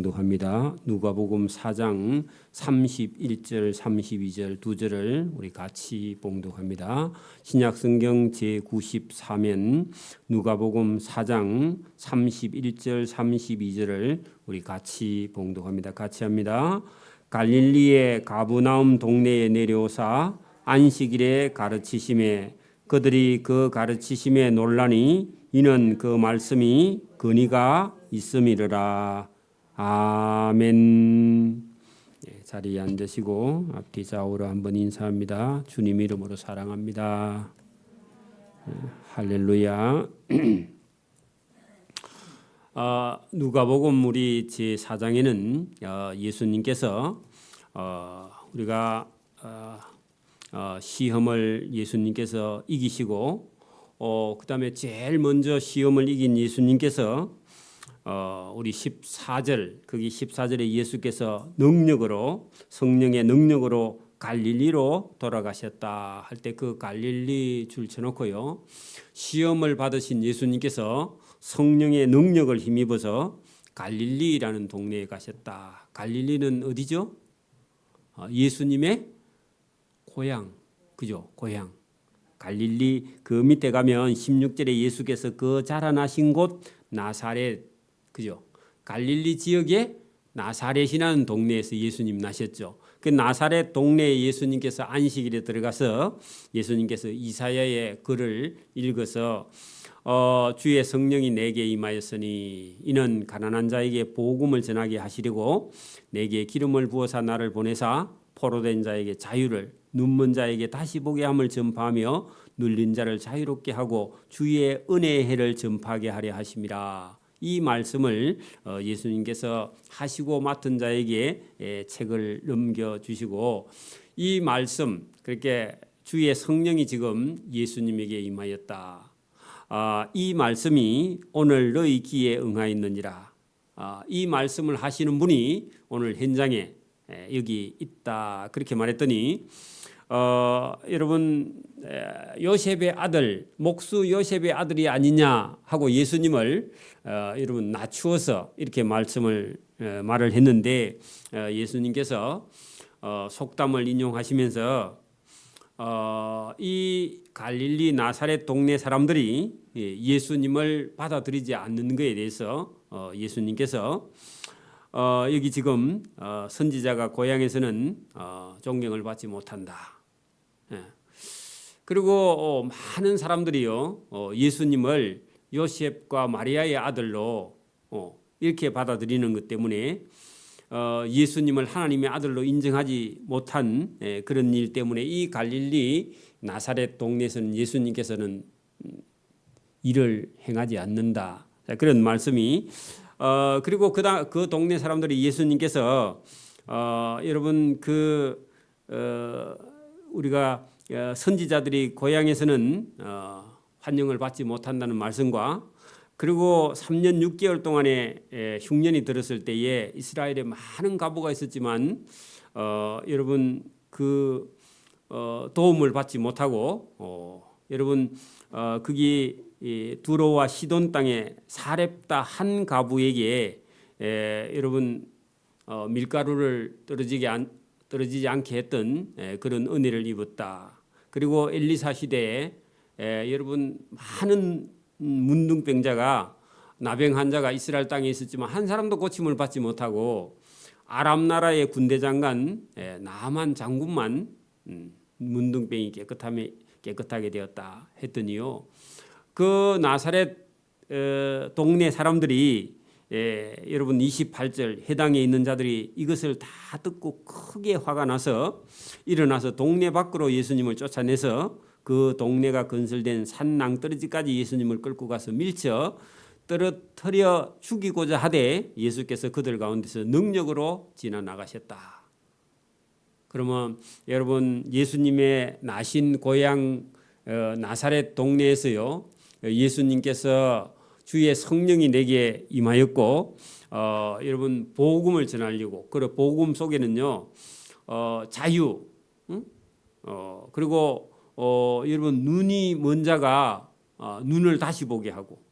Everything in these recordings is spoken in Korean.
합니다. 누가복음 4장 31절 32절 두 절을 우리 같이 봉독합니다. 신약성경 제94면 누가복음 4장 31절 32절을 우리 같이 봉독합니다. 같이 합니다. 갈릴리의 가브나움 동네에 내려오사 안식일에 가르치심에 그들이 그 가르치심에 놀라니 이는 그 말씀이 근의가 있음이르라. 아멘. 자리에 앉으시고 앞뒤 좌우로 한번 인사합니다. 주님 이름으로 사랑합니다. 할렐루야. 누가복음 우리 제4장에는 예수님께서 우리가 시험을 예수님께서 이기시고 그다음에 제일 먼저 시험을 이긴 예수님께서 우리 14절 거기 14절에 예수께서 능력으로 성령의 능력으로 갈릴리로 돌아가셨다 할 때 그 갈릴리 줄 쳐놓고요. 시험을 받으신 예수님께서 성령의 능력을 힘입어서 갈릴리라는 동네에 가셨다. 갈릴리는 어디죠? 예수님의 고향, 그죠? 고향. 갈릴리 그 밑에 가면 16절에 예수께서 그 자라나신 곳 나사렛, 그죠? 갈릴리 지역의 나사렛이라는 동네에서 예수님 나셨죠. 그 나사렛 동네에 예수님께서 안식일에 들어가서 예수님께서 이사야의 글을 읽어서 주의 성령이 내게 임하였으니 이는 가난한 자에게 복음을 전하게 하시려고 내게 기름을 부어서 나를 보내사 포로된 자에게 자유를 눈먼 자에게 다시 보게 함을 전파하며 눌린 자를 자유롭게 하고 주의 은혜의 해를 전파하게 하려 하심이라. 이 말씀을 예수님께서 하시고 맡은 자에게 책을 넘겨주시고 이 말씀 그렇게 주의 성령이 지금 예수님에게 임하였다. 이 말씀이 오늘 너희 귀에 응하였느니라. 이 말씀을 하시는 분이 오늘 현장에 여기 있다. 그렇게 말했더니 여러분 요셉의 아들 목수 요셉의 아들이 아니냐 하고 예수님을 여러분 낮추어서 이렇게 말을 했는데 예수님께서 속담을 인용하시면서 이 갈릴리 나사렛 동네 사람들이 예수님을 받아들이지 않는 것에 대해서 예수님께서 여기 지금 선지자가 고향에서는 존경을 받지 못한다. 그리고 많은 사람들이요 예수님을 요셉과 마리아의 아들로 이렇게 받아들이는 것 때문에 예수님을 하나님의 아들로 인정하지 못한 그런 일 때문에 이 갈릴리 나사렛 동네에서는 예수님께서는 일을 행하지 않는다. 그런 말씀이 그리고 그 동네 사람들이 예수님께서 여러분 우리가 선지자들이 고향에서는 환영을 받지 못한다는 말씀과 그리고 3년 6개월 동안의 흉년이 들었을 때에 이스라엘에 많은 과부가 있었지만 여러분 그 도움을 받지 못하고 여러분 거기 두로와 시돈 땅에 사렙다 한 과부에게 여러분 밀가루를 떨어지지 않게 했던 그런 은혜를 입었다. 그리고 엘리사 시대에 여러분 많은 문둥병자가 나병 환자가 이스라엘 땅에 있었지만 한 사람도 고침을 받지 못하고 아람 나라의 군대 장관 나만 장군만 문둥병이 깨끗하게 되었다 했더니요. 그 나사렛 동네 사람들이 여러분 28절 해당에 있는 자들이 이것을 다 듣고 크게 화가 나서 일어나서 동네 밖으로 예수님을 쫓아내서 그 동네가 건설된 산 낭떠러지까지 예수님을 끌고 가서 밀쳐 떨어뜨려 죽이고자 하되 예수께서 그들 가운데서 능력으로 지나나가셨다. 그러면 여러분 예수님의 나신 고향 나사렛 동네에서요 예수님께서 주의 성령이 내게 임하였고 여러분 복음을 전하려고 그 복음 속에는요 자유 그리고 여러분 눈이 먼 자가 눈을 다시 보게 하고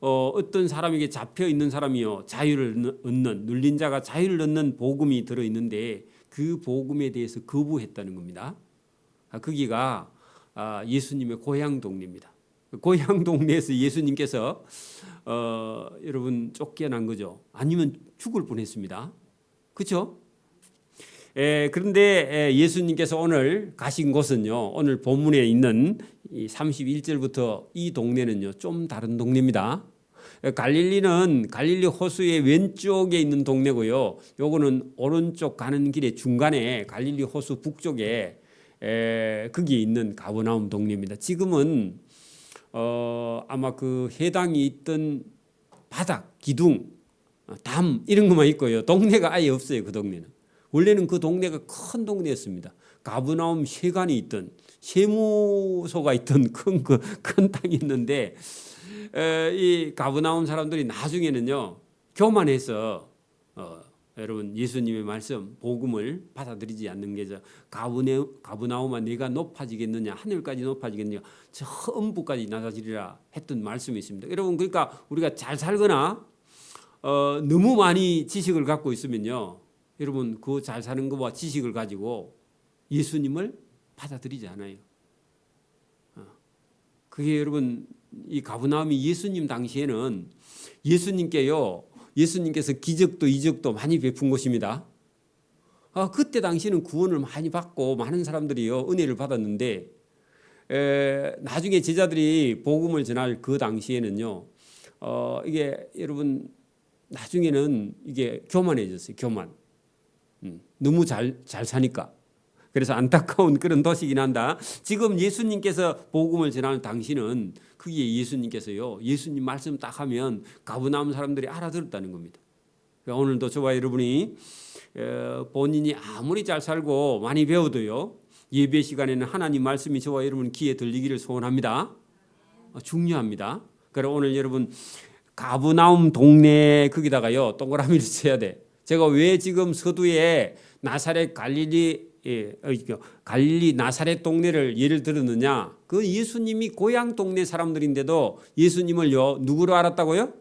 어떤 사람에게 잡혀 있는 사람이요 자유를 얻는 눌린 자가 자유를 얻는 복음이 들어 있는데 그 복음에 대해서 거부했다는 겁니다. 거기가 예수님의 고향 동네입니다. 고향 동네에서 예수님께서 여러분 쫓겨난 거죠. 아니면 죽을 뻔했습니다. 그렇죠? 그런데 예수님께서 오늘 가신 곳은요. 오늘 본문에 있는 31절부터 이 동네는요. 좀 다른 동네입니다. 갈릴리는 갈릴리 호수의 왼쪽에 있는 동네고요. 요거는 오른쪽 가는 길의 중간에 갈릴리 호수 북쪽에 거기에 있는 가버나움 동네입니다. 지금은 아마 그 해당이 있던 바닥, 기둥, 담 이런 것만 있고요. 동네가 아예 없어요. 그 동네는. 원래는 그 동네가 큰 동네였습니다. 가버나움 세관이 있던 세무소가 있던 큰 땅이 있는데 이 가버나움 사람들이 나중에는요 교만해서 여러분 예수님의 말씀 복음을 받아들이지 않는 게죠. 가버나움아 네가 높아지겠느냐 하늘까지 높아지겠느냐 저 음부까지 낮아지리라 했던 말씀이 있습니다. 여러분 그러니까 우리가 잘 살거나 너무 많이 지식을 갖고 있으면요 여러분 그 잘 사는 것과 지식을 가지고 예수님을 받아들이지 않아요. 그게 여러분 이 가버나움이 예수님 당시에는 예수님께서 기적도 이적도 많이 베푼 곳입니다. 그때 당시에는 구원을 많이 받고 많은 사람들이요 은혜를 받았는데 나중에 제자들이 복음을 전할 그 당시에는요 이게 여러분 나중에는 이게 교만해졌어요. 교만. 너무 잘 사니까. 그래서 안타까운 그런 도시긴 한다. 지금 예수님께서 복음을 전하는 당시는 그게 예수님께서요. 예수님 말씀 딱 하면 가버나움 사람들이 알아들었다는 겁니다. 그러니까 오늘도 저와 여러분이 본인이 아무리 잘 살고 많이 배워도요. 예배 시간에는 하나님 말씀이 저와 여러분 귀에 들리기를 소원합니다. 중요합니다. 그래서 오늘 여러분 가버나움 동네 거기다가요. 동그라미를 쳐야 돼. 제가 왜 지금 서두에 나사렛 갈릴리 나사렛 동네를 예를 들었느냐? 그 예수님이 고향 동네 사람들인데도 예수님을요 누구로 알았다고요?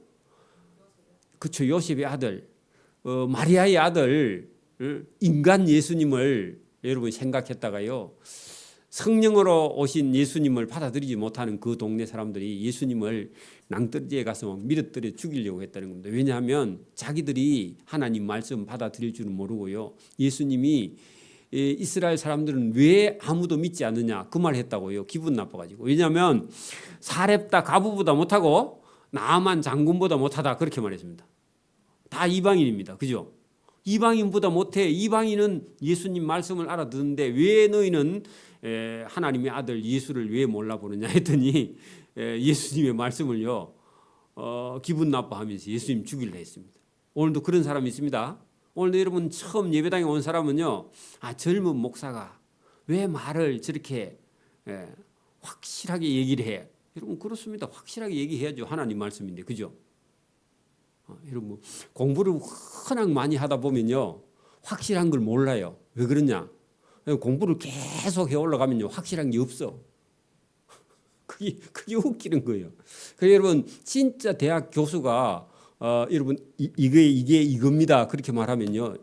그렇죠. 요셉의 아들, 마리아의 아들, 인간 예수님을 여러분 생각했다가요. 성령으로 오신 예수님을 받아들이지 못하는 그 동네 사람들이 예수님을 낭떠러지에 가서 막 밀어뜨려 죽이려고 했다는 겁니다. 왜냐하면 자기들이 하나님 말씀 받아들일 줄은 모르고요. 예수님이 이스라엘 사람들은 왜 아무도 믿지 않느냐 그 말 했다고요. 기분 나빠가지고. 왜냐하면 사렙다 가부보다 못하고 나아만 장군보다 못하다 그렇게 말했습니다. 다 이방인입니다. 그죠? 이방인보다 못해. 이방인은 예수님 말씀을 알아듣는데 왜 너희는 하나님의 아들 예수를 왜 몰라보느냐 했더니 예수님의 말씀을요 기분 나빠하면서 예수님 죽이려 했습니다. 오늘도 그런 사람이 있습니다. 오늘도 여러분 처음 예배당에 온 사람은요 젊은 목사가 왜 말을 저렇게 확실하게 얘기를 해? 여러분 그렇습니다. 확실하게 얘기해야죠. 하나님 말씀인데 그죠? 여러분 공부를 워낙 많이 하다 보면요 확실한 걸 몰라요. 왜 그러냐? 공부를 계속 해 올라가면요 확실한 게 없어. 그게 웃기는 거예요. 그래서 여러분 진짜 대학 교수가 여러분 이게 이겁니다 그렇게 말하면요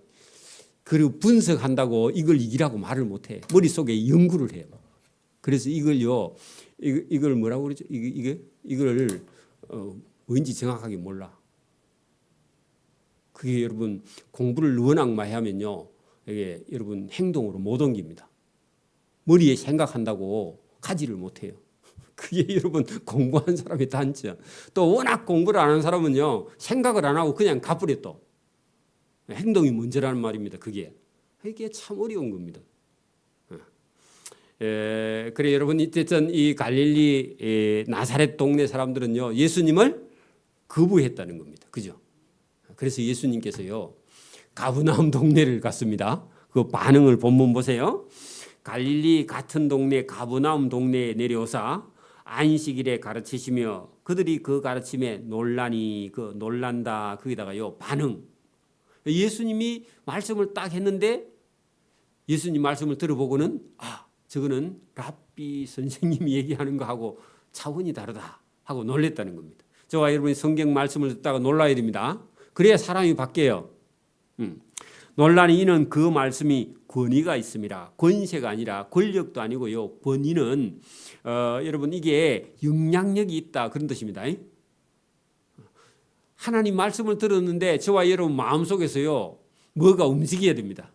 그리고 분석한다고 이걸 이기라고 말을 못해. 머릿속에 연구를 해요. 그래서 이걸 뭐라고 그러죠? 이걸 왠지 정확하게 몰라. 그게 여러분 공부를 워낙 많이 하면요 이게 여러분 행동으로 못 옮깁니다. 머리에 생각한다고 가지를 못해요. 그게 여러분 공부한 사람의 단점. 또 워낙 공부를 안 한 사람은요 생각을 안 하고 그냥 가버려 또. 행동이 문제라는 말입니다. 이게 참 어려운 겁니다. 그래 여러분 어쨌든 이 갈릴리 나사렛 동네 사람들은요 예수님을 거부했다는 겁니다. 그죠? 그래서 예수님께서요 가버나움 동네를 갔습니다. 그 반응을 본문 보세요. 갈릴리 같은 동네 가버나움 동네에 내려오사 안식일에 가르치시며 그들이 그 가르침에 놀란다 거기다가요 반응. 예수님이 말씀을 딱 했는데 예수님 말씀을 들어보고는 저거는 랍비 선생님이 얘기하는 거하고 차원이 다르다 하고 놀랬다는 겁니다. 저와 여러분이 성경 말씀을 듣다가 놀라야 됩니다. 그래야 사람이 바뀌어요. 논란이 이는 그 말씀이 권위가 있습니다. 권세가 아니라 권력도 아니고요. 권위는 여러분 이게 영향력이 있다 그런 뜻입니다. 하나님 말씀을 들었는데 저와 여러분 마음속에서요 뭐가 움직여야 됩니다.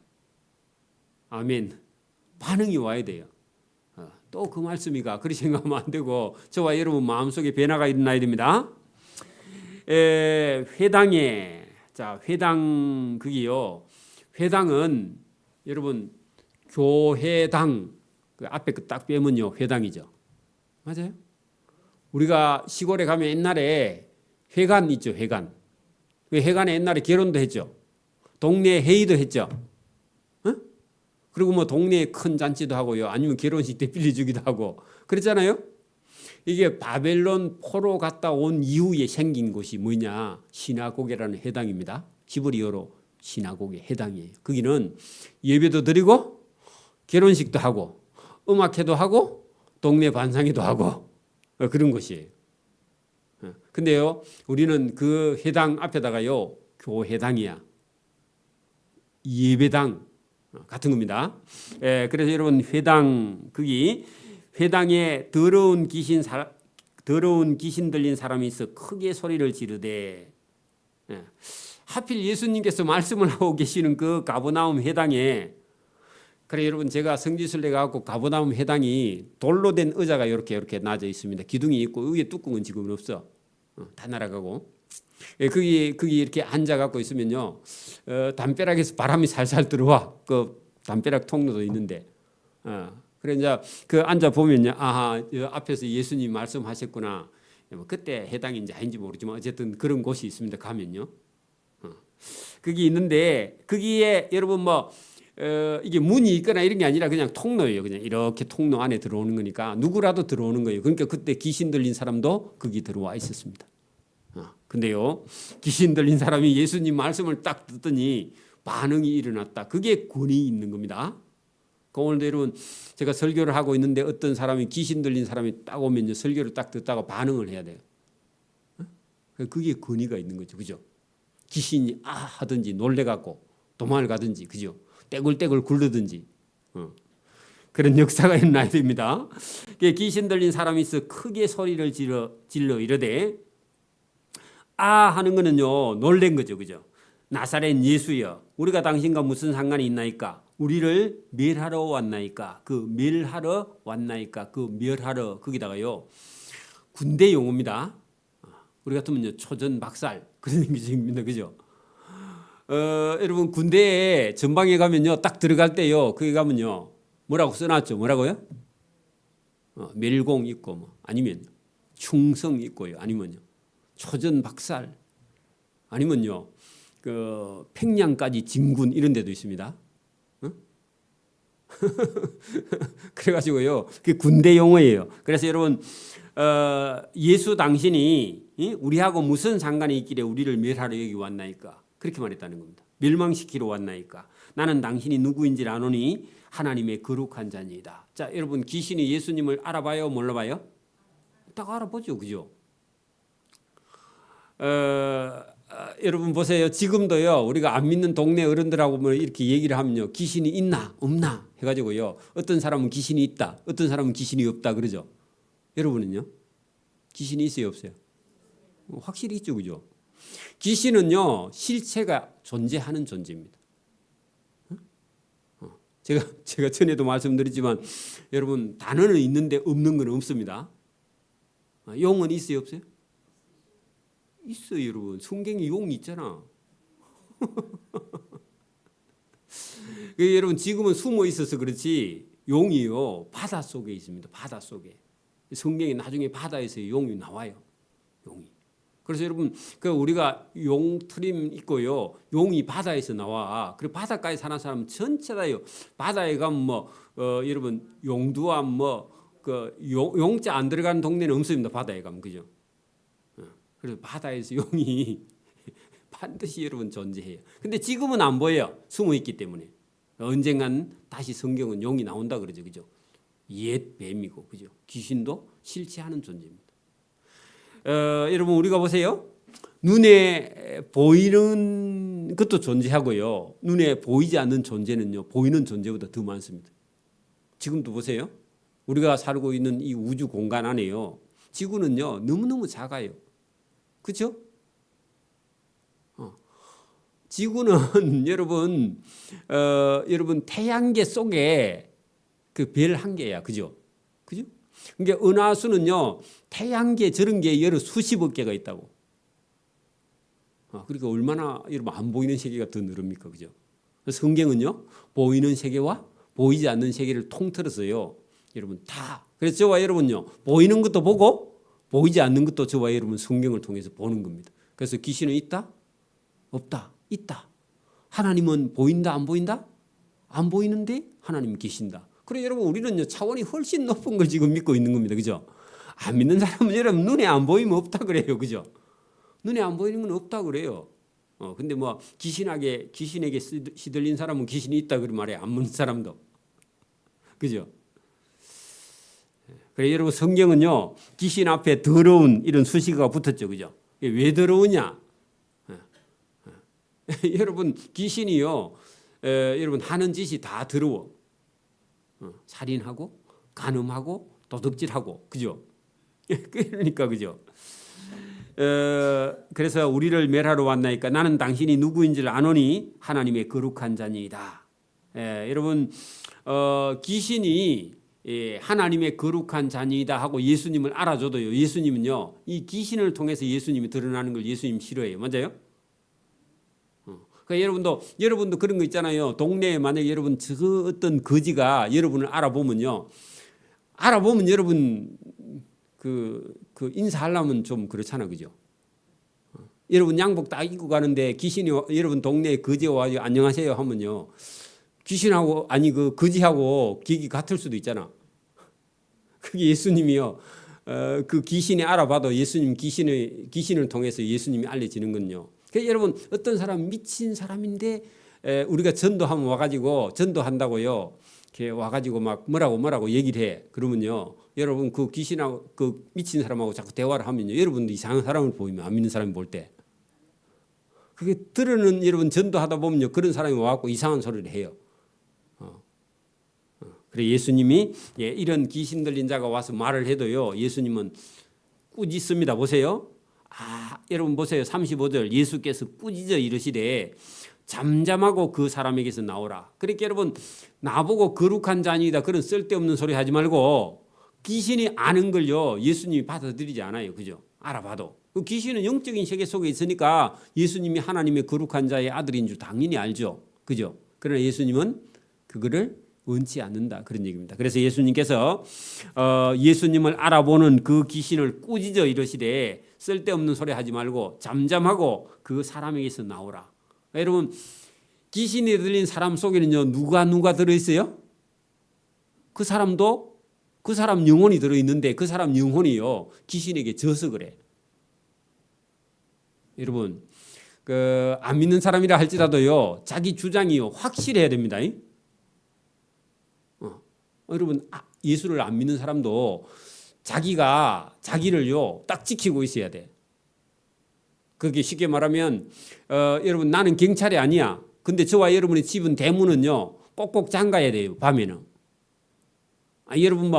아멘. 반응이 와야 돼요. 또 그 말씀이가 그렇게 생각하면 안 되고 저와 여러분 마음속에 변화가 일어나야 됩니다. 회당에 회당 그게요. 회당은 여러분 교회당 그 앞에 그 딱 빼면요 회당이죠. 맞아요? 우리가 시골에 가면 옛날에 회관 있죠. 회관. 그 회관에 옛날에 결혼도 했죠. 동네 회의도 했죠. 그리고 뭐 동네에 큰 잔치도 하고요. 아니면 결혼식 때 빌려주기도 하고 그랬잖아요. 이게 바벨론 포로 갔다 온 이후에 생긴 곳이 뭐냐? 시나고게라는 회당입니다. 히브리어로 시나고게 회당이에요. 거기는 예배도 드리고 결혼식도 하고 음악회도 하고 동네 반상회도 하고 그런 곳이에요. 근데요, 우리는 그 회당 앞에다가요, 교회당이야. 예배당 같은 겁니다. 그래서 여러분 회당 거기 회당에 더러운 귀신 들린 사람이 있어 크게 소리를 지르되 하필 예수님께서 말씀을 하고 계시는 그 가버나움 회당에 그래 여러분 제가 성지순례 가고 가버나움 회당이 돌로 된 의자가 이렇게 놔져 있습니다. 기둥이 있고 위에 뚜껑은 지금은 없어. 다 날아가고 거기 이렇게 앉아 갖고 있으면요 담벼락에서 바람이 살살 들어와. 그 담벼락 통로도 있는데 그래 이제 그 앉아 보면요 아하 앞에서 예수님 말씀하셨구나. 그때 해당인지 아닌지 모르지만 어쨌든 그런 곳이 있습니다. 가면요 거기 있는데 거기에 여러분 뭐 이게 문이 있거나 이런 게 아니라 그냥 통로예요. 그냥 이렇게 통로 안에 들어오는 거니까 누구라도 들어오는 거예요. 그러니까 그때 귀신 들린 사람도 거기 들어와 있었습니다. 근데요 귀신 들린 사람이 예수님 말씀을 딱 듣더니 반응이 일어났다. 그게 권위 있는 겁니다. 오늘도 여러분 제가 설교를 하고 있는데 어떤 사람이 귀신 들린 사람이 딱 오면요 설교를 딱 듣다가 반응을 해야 돼요. 그게 권위가 있는 거죠. 그죠? 귀신이 하든지 놀래갖고 도망을 가든지 그죠? 떼굴떼굴 굴르든지 그런 역사가 일어나야 됩니다. 귀신 들린 사람이 있어 크게 소리를 질러 이르되 하는 거는요 놀란 거죠. 그죠? 나사렛 예수여 우리가 당신과 무슨 상관이 있나이까? 우리를 멸하러 왔나이까? 그 멸하러 왔나이까? 그 멸하러 거기다가요 군대 용어입니다. 우리 같으면요 초전 박살 그런 얘기입니다. 그죠? 여러분 군대에 전방에 가면요 딱 들어갈 때요 거기 가면요 뭐라고 써놨죠? 뭐라고요? 멸공 있고 뭐 아니면 충성 있고요 아니면요 초전 박살 아니면요 그 평양까지 진군 이런 데도 있습니다. 그래가지고요 그 군대 용어예요. 그래서 여러분 예수 당신이 우리하고 무슨 상관이 있기래 우리를 멸하러 여기 왔나이까? 그렇게 말했다는 겁니다. 멸망시키러 왔나이까? 나는 당신이 누구인지 아노니 하나님의 거룩한 자니이다. 자, 여러분 귀신이 예수님을 알아봐요, 몰라봐요? 딱 알아보죠, 그죠? 여러분 보세요. 지금도요 우리가 안 믿는 동네 어른들하고 뭐 이렇게 얘기를 하면요 귀신이 있나 없나 해가지고요 어떤 사람은 귀신이 있다, 어떤 사람은 귀신이 없다 그러죠. 여러분은요 귀신이 있어요, 없어요? 확실히 있죠, 그죠? 귀신은요 실체가 존재하는 존재입니다. 제가 전에도 말씀드렸지만 여러분 단어는 있는데 없는 건 없습니다. 용은 있어요, 없어요? 있어요, 여러분. 성경에 용이 있잖아. 여러분 지금은 숨어 있어서 그렇지 용이요 바다 속에 있습니다. 바다 속에. 성경에 나중에 바다에서 용이 나와요. 용이. 그래서 여러분 그 우리가 용 트림 있고요. 용이 바다에서 나와. 그리고 바닷가에 사는 사람 전체 다요. 바다에 가면 뭐 여러분 용두암 뭐 그 용자 안 들어가는 동네는 없습니다. 바다에 가면 그죠? 그래서 바다에서 용이 반드시 여러분 존재해요. 근데 지금은 안 보여요. 숨어 있기 때문에. 언젠간 다시 성경은 용이 나온다 그러죠. 그죠? 옛 뱀이고 그죠? 귀신도 실체하는 존재입니다. 여러분 우리가 보세요. 눈에 보이는 것도 존재하고요. 눈에 보이지 않는 존재는요. 보이는 존재보다 더 많습니다. 지금도 보세요. 우리가 살고 있는 이 우주 공간 안에요. 지구는요. 너무너무 작아요. 그렇죠? 지구는 여러분 태양계 속에 그 별 한 개야. 그죠? 그죠? 그러니까 은하수는요. 태양계 저런 게 여러 수십억 개가 있다고. 그러니까 얼마나 여러분 안 보이는 세계가 더 늘습니까? 그죠? 그래서 성경은요. 보이는 세계와 보이지 않는 세계를 통틀어서요. 여러분 다. 그래서 저와 여러분요. 보이는 것도 보고 보이지 않는 것도 저와 여러분 성경을 통해서 보는 겁니다. 그래서 귀신은 있다? 없다. 있다. 하나님은 보인다? 안 보인다? 안 보이는데 하나님 계신다. 그래 여러분 우리는요. 차원이 훨씬 높은 걸 지금 믿고 있는 겁니다. 그죠? 안 믿는 사람은 여러분 눈에 안 보이면 없다 그래요. 그죠? 눈에 안 보이는 건 없다 그래요. 근데 뭐 귀신에게 시들린 사람은 귀신이 있다 그런 말에 안 믿는 사람도. 그죠? 그래 여러분 성경은요. 귀신 앞에 더러운 이런 수식어가 붙었죠. 그죠? 왜 더러우냐? 여러분 귀신이요. 여러분 하는 짓이 다 더러워. 살인하고 간음하고 도둑질하고. 그죠? 그러니까 그죠? 그래서 우리를 멸하러 왔나이까 나는 당신이 누구인 줄 아노니 하나님의 거룩한 자니이다. 여러분 귀신이 하나님의 거룩한 자니이다 하고 예수님을 알아줘도요. 예수님은요. 이 귀신을 통해서 예수님이 드러나는 걸 예수님 싫어해요. 맞아요? 그러니까 여러분도 그런 거 있잖아요. 동네에 만약에 여러분 저 어떤 거지가 여러분을 알아보면 여러분 그 인사하려면 좀 그렇잖아. 그죠? 여러분 양복 딱 입고 가는데 귀신이 여러분 동네에 거지가 와서 안녕하세요 하면요. 귀신하고 아니 그 거지하고 기기 같을 수도 있잖아. 그게 예수님이요. 그 귀신이 알아봐도 예수님 귀신을 통해서 예수님이 알려지는 건요. 그러니까 여러분 어떤 사람 미친 사람인데 우리가 전도하면 와가지고 전도한다고요. 이렇게 와가지고 막 뭐라고 얘기를 해. 그러면요. 여러분 그 귀신하고 그 미친 사람하고 자꾸 대화를 하면요. 여러분도 이상한 사람을 보이면 안 믿는 사람이 볼 때. 그게 들으는 여러분 전도하다 보면요. 그런 사람이 와갖고 이상한 소리를 해요. 그래 예수님이 이런 귀신 들린 자가 와서 말을 해도요. 예수님은 꾸짖습니다. 보세요. 여러분 보세요. 35절 예수께서 꾸짖어 이르시되 잠잠하고 그 사람에게서 나오라. 그러니까 여러분 나보고 거룩한 자니이다 그런 쓸데없는 소리 하지 말고 귀신이 아는 걸요. 예수님이 받아들이지 않아요. 그죠? 알아봐도. 그 귀신은 영적인 세계 속에 있으니까 예수님이 하나님의 거룩한 자의 아들인 줄 당연히 알죠. 그죠? 그러나 예수님은 그거를 원치 않는다. 그런 얘기입니다. 그래서 예수님께서 예수님을 알아보는 그 귀신을 꾸짖어 이르시되 쓸데없는 소리 하지 말고 잠잠하고 그 사람에게서 나오라. 여러분 귀신이 들린 사람 속에는요. 누가 들어있어요? 그 사람 영혼이 들어있는데 그 사람 영혼이요. 귀신에게 져서 그래. 여러분 안 믿는 사람이라 할지라도요. 자기 주장이요. 확실해야 됩니다. 여러분 예수를 안 믿는 사람도 자기를요 딱 지키고 있어야 돼. 그게 쉽게 말하면 여러분 나는 경찰이 아니야. 근데 저와 여러분의 집은 대문은요 꼭꼭 잠가야 돼요. 밤에는. 여러분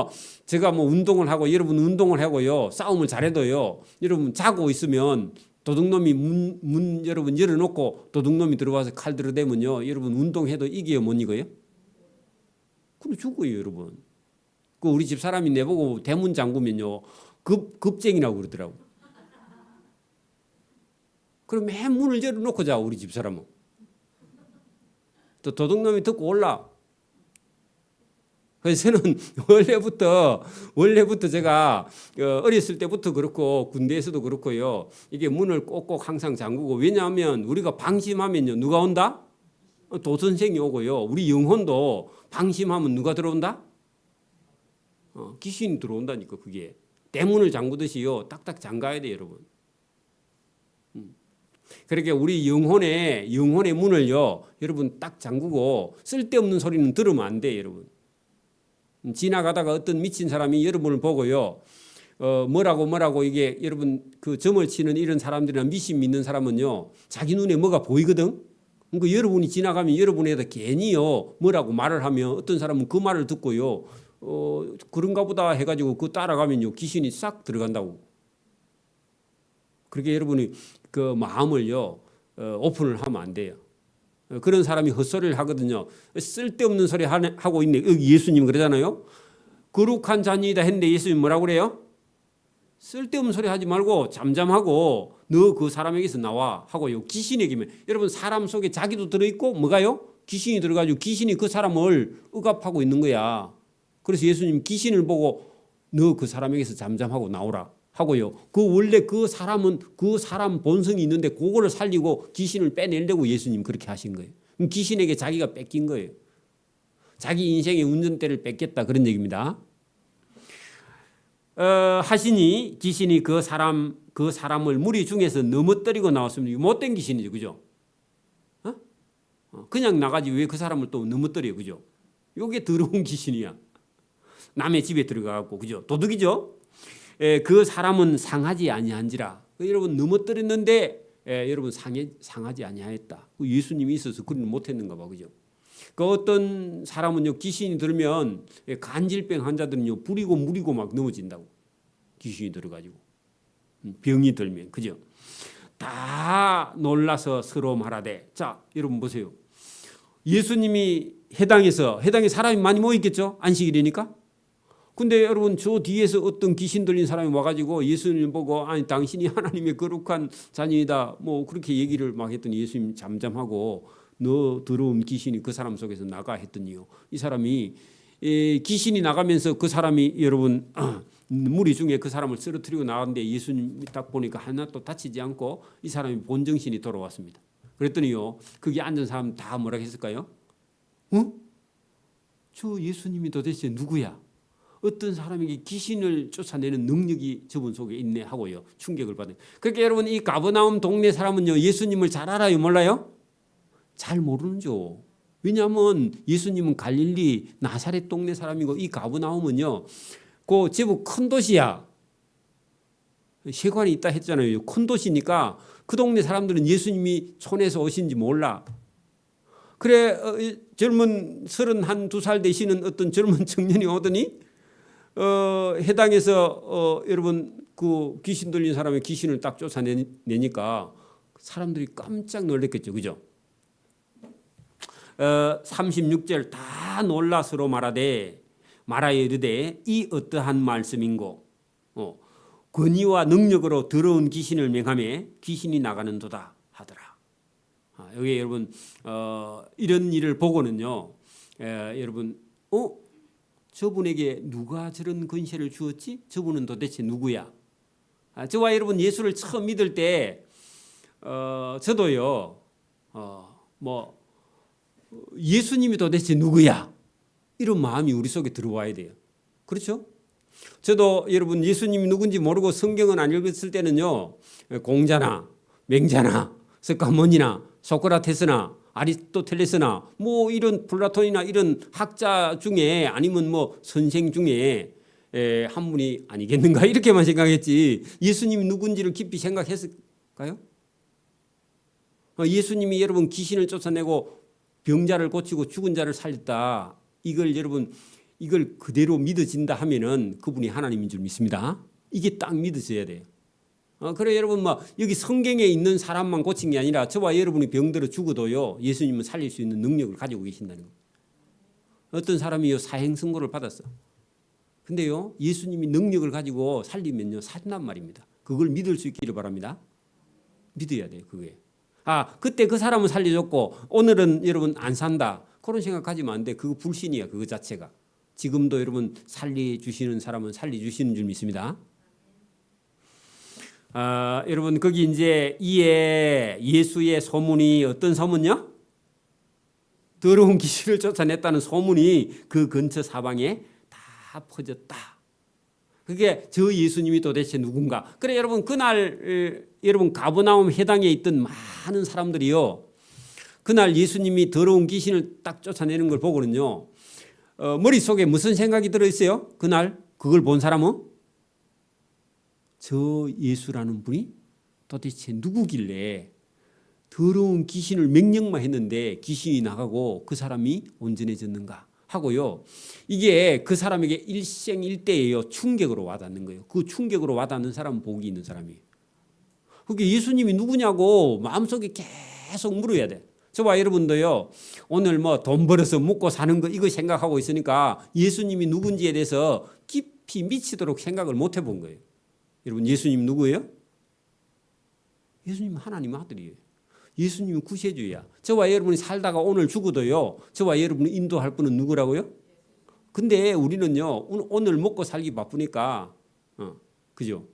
제가 운동을 하고 여러분 운동을 하고요 싸움을 잘해도요 여러분 자고 있으면 도둑놈이 문 여러분 열어놓고 도둑놈이 들어와서 칼 들어대면요 여러분 운동해도 이겨요 못 이겨요? 그럼 죽어요 여러분. 그 우리 집 사람이 내보고 대문 잠그면요 급쟁이라고 그러더라고. 그럼 맨 문을 열어놓고 자 우리 집 사람은. 또 도둑놈이 듣고 올라. 그래서 저는 원래부터 제가 어렸을 때부터 그렇고 군대에서도 그렇고요. 이게 문을 꼭꼭 항상 잠그고 왜냐하면 우리가 방심하면요 누가 온다? 도선생이 오고요. 우리 영혼도 방심하면 누가 들어온다? 귀신이 들어온다니까 그게. 대문을 잠그듯이요. 딱딱 잠가야 돼요 여러분. 그렇게 우리 영혼의 문을요. 여러분 딱 잠그고 쓸데없는 소리는 들으면 안 돼요 여러분. 지나가다가 어떤 미친 사람이 여러분을 보고요. 뭐라고 이게 여러분 그 점을 치는 이런 사람들이나 미신 믿는 사람은요 자기 눈에 뭐가 보이거든. 그러니까 여러분이 지나가면 여러분에다 괜히요 뭐라고 말을 하면 어떤 사람은 그 말을 듣고요 그런가 보다 해가지고 그 따라가면요 귀신이 싹 들어간다고. 그렇게 여러분이 그 마음을요 오픈을 하면 안 돼요. 그런 사람이 헛소리를 하거든요. 쓸데없는 소리 하고 있네. 여기 예수님 그러잖아요. 거룩한 자녀이다 했는데 예수님 뭐라고 그래요? 쓸데없는 소리 하지 말고 잠잠하고 너 그 사람에게서 나와 하고요. 귀신에게면 여러분 사람 속에 자기도 들어있고 뭐가요? 귀신이 들어가지고 귀신이 그 사람을 억압하고 있는 거야. 그래서 예수님 귀신을 보고 너 그 사람에게서 잠잠하고 나오라 하고요. 그 원래 그 사람은 그 사람 본성이 있는데 그거를 살리고 귀신을 빼내려고 예수님 그렇게 하신 거예요. 귀신에게 자기가 뺏긴 거예요. 자기 인생의 운전대를 뺏겼다 그런 얘기입니다. 하시니 귀신이 그 사람을 무리 중에서 넘어뜨리고 나왔습니다. 못된 귀신이죠, 그죠? 그냥 나가지 왜 그 사람을 또 넘어뜨려, 그죠? 이게 더러운 귀신이야. 남의 집에 들어가고, 그죠? 도둑이죠. 그 사람은 상하지 아니한지라. 여러분 넘어뜨렸는데 여러분 상하지 아니하였다. 예수님이 있어서 그런 못했는가 봐, 그죠? 그 어떤 사람은요 귀신이 들면 간질병 환자들은요 부리고 무리고 막 넘어진다고. 귀신이 들어가지고 병이 들면 그죠? 다 놀라서 서로 말하되. 자 여러분 보세요. 예수님이 해당에 사람이 많이 모여 있겠죠? 안식일이니까. 근데 여러분 저 뒤에서 어떤 귀신 들린 사람이 와가지고 예수님 보고 아니 당신이 하나님의 거룩한 자녀이다 뭐 그렇게 얘기를 막 했더니 예수님 잠잠하고 너 더러운 귀신이 그 사람 속에서 나가 했더니요. 이 사람이 귀신이 나가면서 그 사람이 여러분 무리 중에 그 사람을 쓰러뜨리고 나갔는데 예수님이 딱 보니까 하나도 다치지 않고 이 사람이 본정신이 돌아왔습니다. 그랬더니요. 거기 앉은 사람 다 뭐라고 했을까요? 저 예수님이 도대체 누구야? 어떤 사람에게 귀신을 쫓아내는 능력이 저분 속에 있네 하고요. 충격을 받아요. 그러니까 여러분 이 가버나움 동네 사람은요. 예수님을 잘 알아요? 몰라요? 잘 모르는죠. 왜냐하면 예수님은 갈릴리 나사렛 동네 사람이고 이 가버나움은요. 그 제법 큰 도시야. 세관이 있다 했잖아요. 큰 도시니까 그 동네 사람들은 예수님이 촌에서 오신지 몰라. 그래 젊은 31-2살 되시는 어떤 젊은 청년이 오더니 해당에서 여러분 그 귀신 들린 사람의 귀신을 딱 쫓아내니까 사람들이 깜짝 놀랐겠죠. 그죠? 36절 다 놀라 서로 말하여 이르되 이 어떠한 말씀인고 권위와 능력으로 더러운 귀신을 맹하며 귀신이 나가는도다 하더라. 여기 여러분 이런 일을 보고는요. 여러분 저분에게 누가 저런 권세를 주었지? 저분은 도대체 누구야? 저와 여러분 예수를 처음 믿을 때 저도요. 예수님이 도대체 누구야? 이런 마음이 우리 속에 들어와야 돼요. 그렇죠? 저도 여러분 예수님이 누군지 모르고 성경은 안 읽었을 때는요. 공자나 맹자나 석가모니나 소크라테스나 아리스토텔레스나 뭐 이런 플라톤이나 이런 학자 중에 아니면 뭐 선생 중에 한 분이 아니겠는가 이렇게만 생각했지 예수님이 누군지를 깊이 생각했을까요? 예수님이 여러분 귀신을 쫓아내고 병자를 고치고 죽은 자를 살렸다. 이걸 여러분 이걸 그대로 믿어진다 하면은 그분이 하나님인 줄 믿습니다. 이게 딱 믿어져야 돼요. 그래 여러분 여기 성경에 있는 사람만 고친 게 아니라 저와 여러분이 병들어 죽어도요 예수님은 살릴 수 있는 능력을 가지고 계신다는 거예요. 어떤 사람이요 사행선고를 받았어. 근데요 예수님이 능력을 가지고 살리면요 산단 말입니다. 그걸 믿을 수 있기를 바랍니다. 믿어야 돼요 그게. 그때 그 사람은 살려줬고 오늘은 여러분 안 산다. 그런 생각하지면 안 돼. 그거 불신이야 그거 자체가. 지금도 여러분 살려주시는 사람은 살려주시는 줄 믿습니다. 여러분 거기 이제 이에 예수의 소문이 어떤 소문요? 더러운 귀신을 쫓아냈다는 소문이 그 근처 사방에 다 퍼졌다. 그게 저 예수님이 도대체 누군가. 그래 여러분 그날 여러분 가버나움 해당에 있던 많은 사람들이요. 그날 예수님이 더러운 귀신을 딱 쫓아내는 걸 보고는요. 머릿속에 무슨 생각이 들어있어요? 그날 그걸 본 사람은? 저 예수라는 분이 도대체 누구길래 더러운 귀신을 명령만 했는데 귀신이 나가고 그 사람이 온전해졌는가 하고요. 이게 그 사람에게 일생일대예요. 충격으로 와닿는 거예요. 그 충격으로 와닿는 사람은 복이 있는 사람이에요. 그게 예수님이 누구냐고 마음속에 계속 물어야 돼. 저와 여러분도요. 오늘 뭐 돈 벌어서 먹고 사는 거 이거 생각하고 있으니까 예수님이 누군지에 대해서 깊이 미치도록 생각을 못 해본 거예요. 여러분 예수님 누구예요? 예수님은 하나님의 아들이에요. 예수님은 구세주야. 저와 여러분이 살다가 오늘 죽어도요. 저와 여러분을 인도할 분은 누구라고요? 근데 우리는요. 오늘 먹고 살기 바쁘니까 그죠?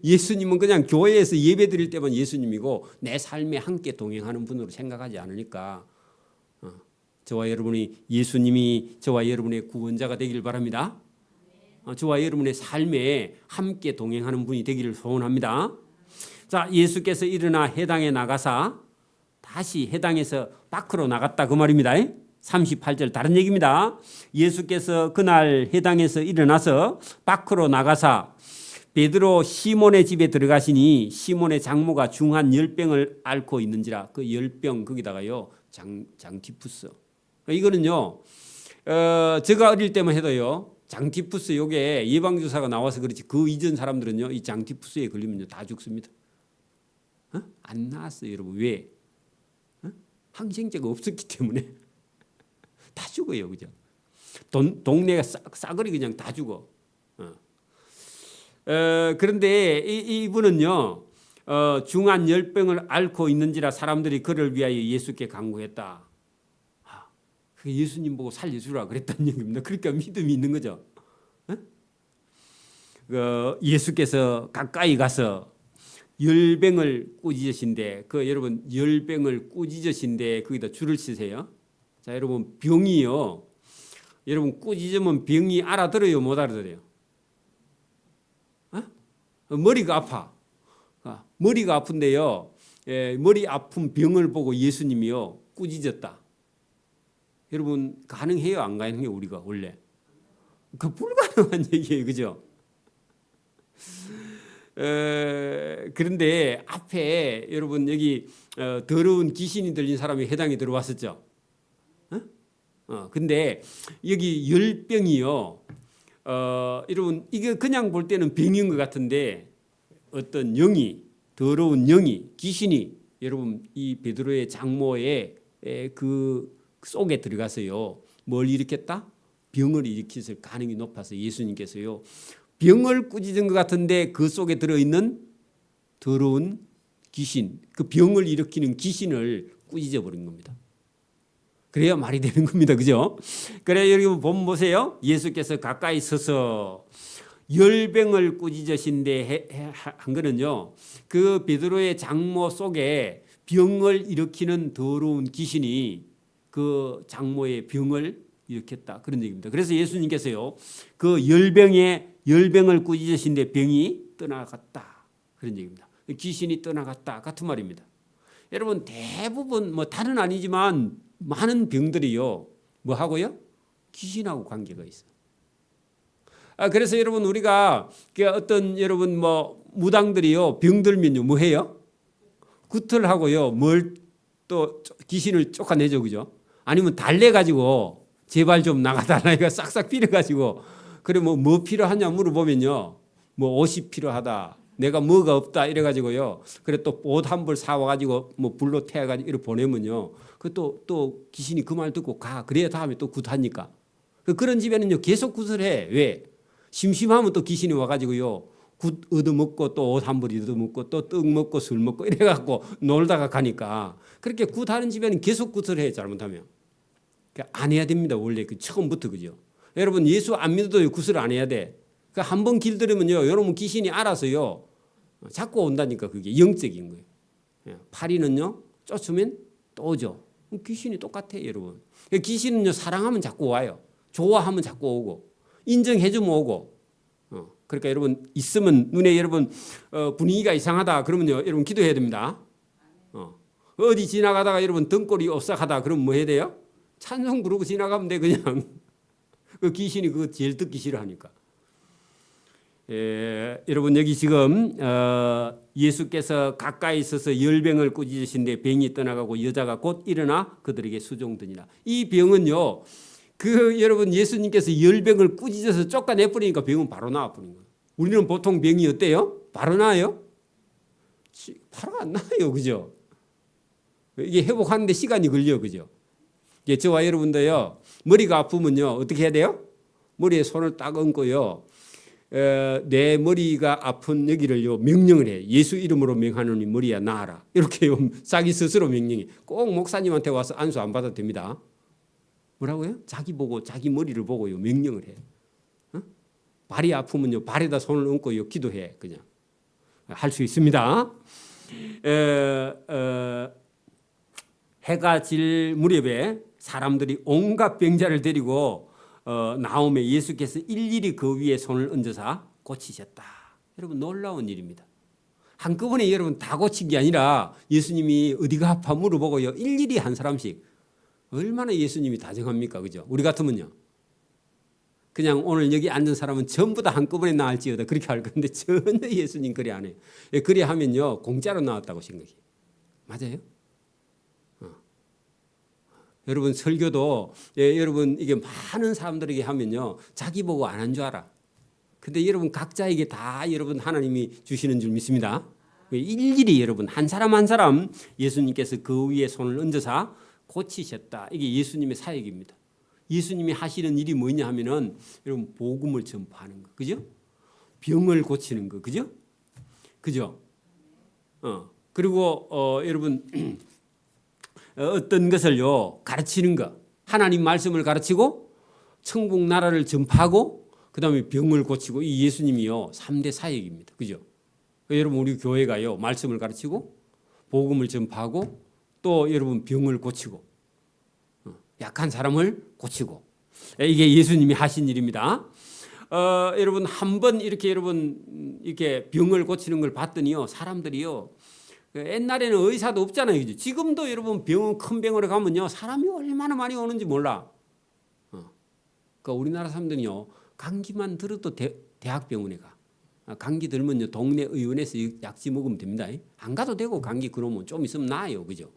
예수님은 그냥 교회에서 예배 드릴 때만 예수님이고 내 삶에 함께 동행하는 분으로 생각하지 않으니까 저와 여러분이 예수님이 저와 여러분의 구원자가 되기를 바랍니다. 저와 여러분의 삶에 함께 동행하는 분이 되기를 소원합니다. 자, 예수께서 일어나 해당에 나가사 다시 해당에서 밖으로 나갔다 그 말입니다. 38절 다른 얘기입니다. 예수께서 그날 해당에서 일어나서 밖으로 나가사 베드로 시몬의 집에 들어가시니 시몬의 장모가 중한 열병을 앓고 있는지라. 그 열병 거기다가요 장티푸스. 이거는요 제가 어릴 때만 해도요 장티푸스 요게 예방주사가 나와서 그렇지 그 이전 사람들은요 이 장티푸스에 걸리면요 다 죽습니다. 안 나왔어요 여러분. 왜? 항생제가 없었기 때문에 다 죽어요. 그죠? 동네가 싸그리 그냥 다 죽어. 그런데 이분은요 중한 열병을 앓고 있는지라 사람들이 그를 위하여 예수께 간구했다. 예수님 보고 살려주라 그랬다는 얘기입니다. 그러니까 믿음이 있는 거죠. 예수께서 가까이 가서 열병을 꾸짖으신데 그 여러분 열병을 꾸짖으신데 거기다 줄을 치세요. 자 여러분 병이요. 여러분 꾸짖으면 병이 알아들어요 못 알아들어요? 머리가 아파. 머리가 아픈데요. 머리 아픈 병을 보고 예수님이요 꾸짖었다. 여러분 가능해요 안 가능해요 우리가 원래? 그 불가능한 얘기예요. 그죠? 그런데 앞에 여러분 여기 더러운 귀신이 들린 사람이 해당에 들어왔었죠. 근데 여기 열병이요. 여러분 이게 그냥 볼 때는 병인 것 같은데 어떤 영이 더러운 영이 귀신이 여러분 이 베드로의 장모의 그 속에 들어가서요. 뭘 일으켰다? 병을 일으켰을 가능이 높아서 예수님께서요. 병을 꾸짖은 것 같은데 그 속에 들어있는 더러운 귀신, 그 병을 일으키는 귀신을 꾸짖어 버린 겁니다. 그래야 말이 되는 겁니다. 그죠? 그래 여기 보면 보세요. 예수께서 가까이 서서 열병을 꾸짖으신데 한 거는요. 그 베드로의 장모 속에 병을 일으키는 더러운 귀신이 그 장모의 병을 일으켰다. 그런 얘기입니다. 그래서 예수님께서요. 그 열병을 꾸짖으신데 병이 떠나갔다. 그런 얘기입니다. 귀신이 떠나갔다. 같은 말입니다. 여러분 대부분 뭐 다는 아니지만 많은 병들이요. 뭐 하고요? 귀신하고 관계가 있어요. 그래서 여러분 우리가 어떤 여러분 뭐 무당들이요. 병들면요. 뭐 해요? 구틀하고요. 뭘 또 귀신을 쫓아내죠. 그죠? 아니면 달래가지고 제발 좀 나가달라 이거 싹싹 빌어가지고 그래 뭐 필요하냐 물어보면요. 뭐 옷이 필요하다. 내가 뭐가 없다 이래가지고요. 그래 또 옷 한 벌 사와가지고 뭐 불로 태워가지고 이렇게 보내면요. 그 또 귀신이 그 말 듣고 가. 그래야 다음에 또 굿하니까. 그런 집에는요 계속 굿을 해. 왜? 심심하면 또 귀신이 와가지고요. 굿 얻어먹고 또 옷 한 벌 얻어먹고 또 떡 먹고 술 먹고 이래갖고 놀다가 가니까 그렇게 굿하는 집에는 계속 굿을 해. 잘못하면. 안 해야 됩니다. 원래 그 처음부터 그죠. 여러분 예수 안 믿어도 굿을 안 해야 돼. 한 번 길들이면요. 여러분 귀신이 알아서요. 자꾸 온다니까 그게 영적인 거예요. 파리는요. 쫓으면 또 오죠. 귀신이 똑같아요. 여러분. 귀신은요. 사랑하면 자꾸 와요. 좋아하면 자꾸 오고 인정해주면 오고. 그러니까 여러분 있으면 눈에 여러분 분위기가 이상하다 그러면요. 여러분 기도해야 됩니다. 어디 지나가다가 여러분 등골이 오싹하다 그러면 뭐 해야 돼요? 찬송 부르고 지나가면 돼 그냥. 그 귀신이 그거 제일 듣기 싫어하니까. 여러분 여기 지금 예수께서 가까이 있어서 열병을 꾸짖으신데 병이 떠나가고 여자가 곧 일어나 그들에게 수종드니라. 이 병은요, 여러분 예수님께서 열병을 꾸짖어서 쫓아내버리니까 병은 바로 나와버린 거예요. 우리는 보통 병이 어때요? 바로 나아요? 바로 안 나아요, 그죠? 이게 회복하는데 시간이 걸려, 그죠? 저와 여러분도요, 머리가 아프면요 어떻게 해야 돼요? 머리에 손을 딱 얹고요, 내 머리가 아픈 여기를요 명령을 해. 예수 이름으로 명하노니 머리야 나아라. 이렇게요 자기 스스로 명령해. 꼭 목사님한테 와서 안수 안 받아도 됩니다. 뭐라고요? 자기 보고 자기 머리를 보고요 명령을 해. 발이 아프면요 발에다 손을 얹고요 기도해. 그냥 할 수 있습니다. 해가 질 무렵에 사람들이 온갖 병자를 데리고 나오매 예수께서 일일이 그 위에 손을 얹어서 고치셨다. 여러분 놀라운 일입니다. 한꺼번에 여러분 다 고친 게 아니라 예수님이 어디가 아파 물어보고요 일일이 한 사람씩. 얼마나 예수님이 다정합니까, 그죠? 우리 같으면요 그냥 오늘 여기 앉은 사람은 전부 다 한꺼번에 나을지어다 그렇게 할 건데 전혀 예수님 그리 안 해요. 그리 하면요 공짜로 나왔다고 생각해요. 맞아요? 여러분 설교도 여러분 이게 많은 사람들에게 하면요 자기 보고 안 한 줄 알아. 근데 여러분 각자에게 다 여러분 하나님이 주시는 줄 믿습니다. 일일이 여러분 한 사람 한 사람 예수님께서 그 위에 손을 얹어서 고치셨다. 이게 예수님의 사역입니다. 예수님이 하시는 일이 뭐냐 하면은 여러분 복음을 전파하는 거, 그죠? 병을 고치는 거, 그죠? 그죠? 그리고 여러분 어떤 것을요 가르치는 거, 하나님 말씀을 가르치고 천국 나라를 전파하고 그다음에 병을 고치고 이 예수님이요 3대 사역입니다. 그죠? 여러분 우리 교회가요 말씀을 가르치고 복음을 전파하고 또 여러분 병을 고치고 약한 사람을 고치고 이게 예수님이 하신 일입니다. 여러분 한번 이렇게 여러분 이렇게 병을 고치는 걸 봤더니요 사람들이요 옛날에는 의사도 없잖아요. 그죠? 지금도 여러분 병원 큰 병원에 가면요 사람이 얼마나 많이 오는지 몰라. 그러니까 우리나라 사람들은요 감기만 들어도 대학병원에 가. 감기 들면요 동네 의원에서 약지 먹으면 됩니다. 안 가도 되고 감기 그러면 좀 있으면 나아요. 그죠?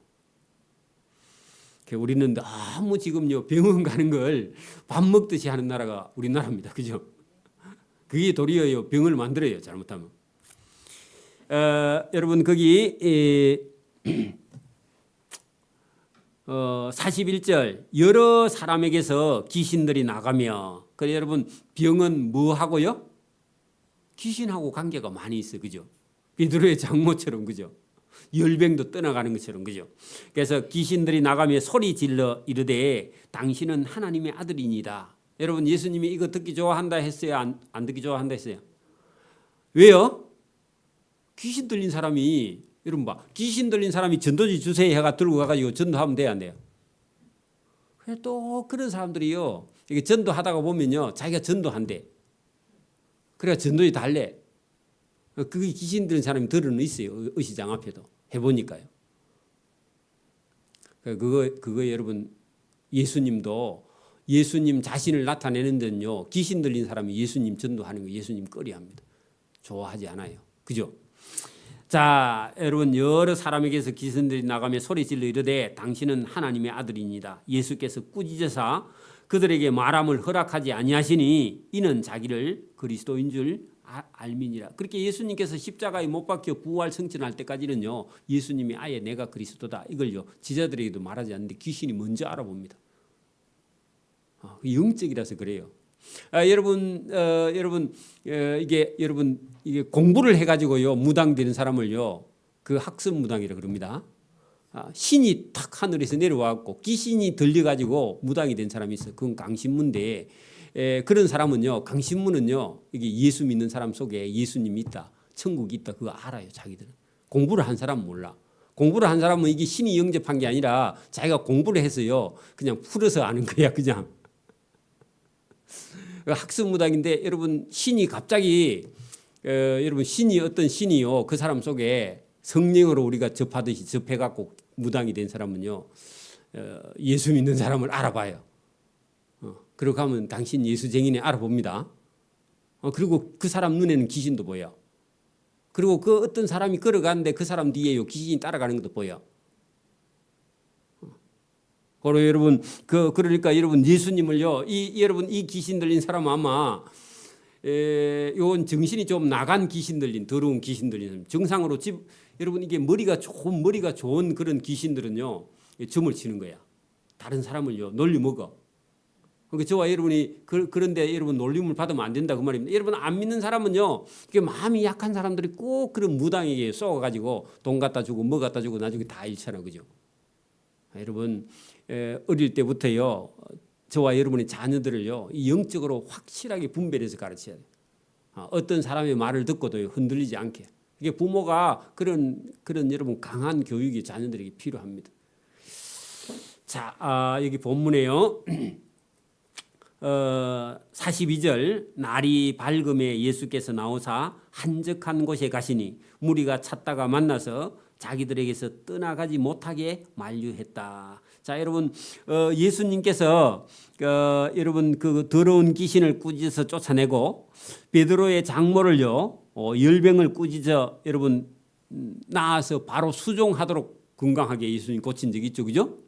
우리는 너무 지금요 병원 가는 걸 밥 먹듯이 하는 나라가 우리나라입니다. 그죠? 그게 도리어 병을 만들어요. 잘못하면. 여러분 거기 41절 여러 사람에게서 귀신들이 나가며 그래 여러분 병은 뭐 하고요? 귀신하고 관계가 많이 있어요. 그죠? 베드로의 장모처럼 그죠? 열병도 떠나가는 것처럼 그죠? 그래서 귀신들이 나가며 소리 질러 이르되 당신은 하나님의 아들이니다. 여러분 예수님이 이거 듣기 좋아한다 했어요? 안 듣기 좋아한다 했어요? 왜요? 귀신 들린 사람이 여러분 봐 귀신 들린 사람이 전도지 주세요 해가 들고 가가지고 전도하면 돼야 안 돼요? 또 그런 사람들이요 이게 전도하다가 보면요 자기가 전도한대. 그래야 전도지 달래. 그게 귀신 들린 사람이 들은 있어요. 의시장 앞에도 해보니까요. 그거 여러분 예수님도 예수님 자신을 나타내는 데는요 귀신 들린 사람이 예수님 전도하는 거 예수님 꺼려합니다. 좋아하지 않아요. 그죠? 자 여러분 여러 사람에게서 귀신들이 나가며 소리질러 이르되 당신은 하나님의 아들입니다. 예수께서 꾸짖으사 그들에게 말함을 허락하지 아니하시니 이는 자기를 그리스도인 줄 알미니라. 그렇게 예수님께서 십자가에 못 박혀 부활 승천할 때까지는요 예수님이 아예 내가 그리스도다 이걸요 지자들에게도 말하지 않는데 귀신이 먼저 알아봅니다. 영적이라서 그래요. 여러분 이게 공부를 해가지고요 무당되는 사람을요 그 학습 무당이라 그럽니다. 신이 탁 하늘에서 내려와갖고 귀신이 들려가지고 무당이 된 사람이 있어요. 그건 강신문데 그런 사람은요 강신문은요 이게 예수 믿는 사람 속에 예수님이 있다, 천국이 있다 그거 알아요. 자기들은 공부를 한 사람은 몰라. 공부를 한 사람은 이게 신이 영접한 게 아니라 자기가 공부를 해서요 그냥 풀어서 아는 거야 그냥. 학습무당인데 여러분 신이 갑자기 여러분 신이 어떤 신이요 그 사람 속에 성령으로 우리가 접하듯이 접해갖고 무당이 된 사람은요 예수 믿는 사람을 알아봐요. 그렇게 하면 당신 예수쟁이네 알아봅니다. 그리고 그 사람 눈에는 귀신도 보여. 그리고 그 어떤 사람이 걸어가는데 그 사람 뒤에 귀신이 따라가는 것도 보여. 그리고 여러분 그러니까 여러분 예수님을요, 여러분 이 귀신 들린 사람 아마 요건 정신이 좀 나간 귀신 들린, 더러운 귀신 들린 정상으로 여러분 이게 머리가 좋은 그런 귀신들은요 점을 치는 거야. 다른 사람을요 놀리 먹어. 그러니까 저와 여러분이 그런데 여러분 놀림을 받으면 안 된다 그 말입니다. 여러분 안 믿는 사람은요, 이게 마음이 약한 사람들이 꼭 그런 무당에게 쏘아가지고 돈 갖다 주고 뭐 갖다 주고 나중에 다 잃잖아, 그죠? 여러분 어릴 때부터요 저와 여러분의 자녀들을요 이 영적으로 확실하게 분별해서 가르쳐야 돼. 어떤 사람의 말을 듣고도 흔들리지 않게. 이게 부모가 그런 여러분 강한 교육이 자녀들에게 필요합니다. 자, 여기 본문에요. 42절 날이 밝음에 예수께서 나오사 한적한 곳에 가시니 무리가 찾다가 만나서 자기들에게서 떠나가지 못하게 만류했다. 자, 여러분 예수님께서 여러분 그 더러운 귀신을 꾸짖어서 쫓아내고 베드로의 장모를요 열병을 꾸짖어 여러분 나아서 바로 수종하도록 건강하게 예수님 고친 적이 있죠, 그죠?